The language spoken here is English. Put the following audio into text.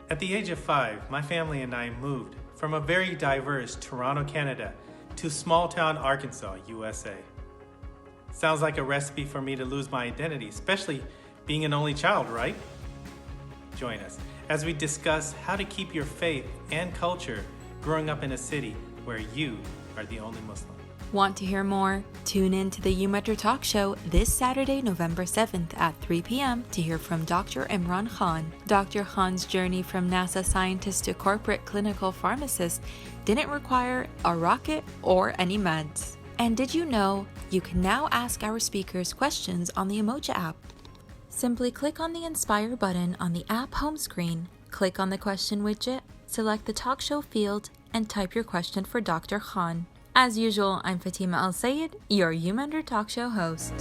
At the age of 5, my family and I moved from a very diverse Toronto, Canada, to small town Arkansas, USA. Sounds like a recipe for me to lose my identity, especially being an only child, right? Join us as we discuss how to keep your faith and culture growing up in a city where you are the only Muslim. Want to hear more? Tune in to the uMentor Talk Show this Saturday, November 7th at 3 p.m. to hear from Dr. Imran Khan. Dr. Khan's journey from NASA scientist to corporate clinical pharmacist didn't require a rocket or any meds. And did you know you can now ask our speakers questions on the Emoji app? Simply click on the Inspire button on the app home screen, click on the question widget, select the talk show field, and type your question for Dr. Khan. As usual, I'm Fatima Al Sayed, your uMentor Talk Show host.